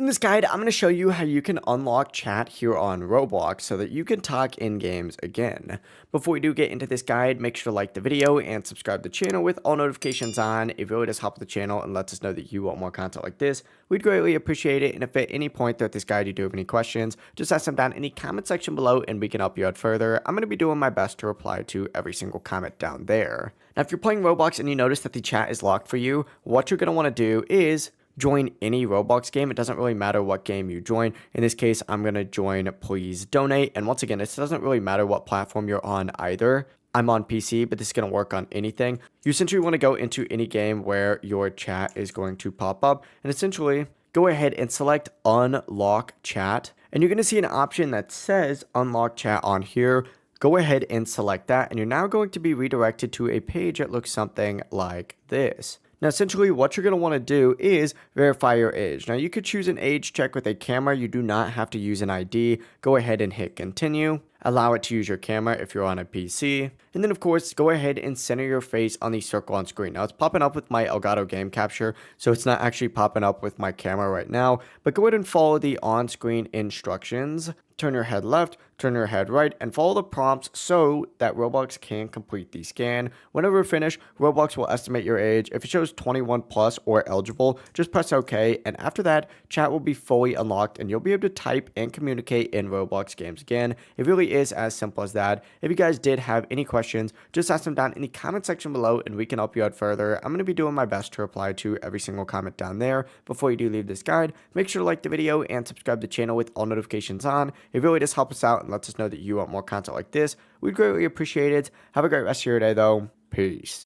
this guide, I'm going to show you how you can unlock chat here on Roblox so that you can talk in games again. Before we do get into this guide, make sure to like the video and subscribe to the channel with all notifications on. It really does help the channel and lets us know that you want more content like this. We'd greatly appreciate it, and if at any point throughout this guide you do have any questions, just ask them down in the comment section below and we can help you out further. I'm going to be doing my best to reply to every single comment down there. Now, if you're playing Roblox and you notice that the chat is locked for you, what you're going to want to do is join any Roblox game. It doesn't really matter what game you join. In this case, I'm going to join Please Donate. And once again, this doesn't really matter what platform you're on either. I'm on PC, but this is going to work on anything. You essentially want to go into any game where your chat is going to pop up and essentially go ahead and select Unlock Chat. And you're going to see an option that says Unlock Chat on here. Go ahead and select that, and you're now going to be redirected to a page that looks something like this. Now, essentially, what you're going to want to do is verify your age. Now, you could choose an age check with a camera. You do not have to use an ID. Go ahead and hit continue. Allow it to use your camera if you're on a PC. And then, of course, go ahead and center your face on the circle on screen. Now, it's popping up with my Elgato game capture, so it's not actually popping up with my camera right now. But go ahead and follow the on-screen instructions. Turn your head left, turn your head right, and follow the prompts so that Roblox can complete the scan. Whenever you're finished, Roblox will estimate your age. If it shows 21 plus or eligible, just press OK, and after that, chat will be fully unlocked and you'll be able to type and communicate in Roblox games again. It really is as simple as that. If you guys did have any questions, just ask them down in the comment section below and we can help you out further. I'm going to be doing my best to reply to every single comment down there. Before you do leave this guide, make sure to like the video and subscribe to the channel with all notifications on. It really does help us out and lets us know that you want more content like this. We'd greatly appreciate it. Have a great rest of your day, though. Peace.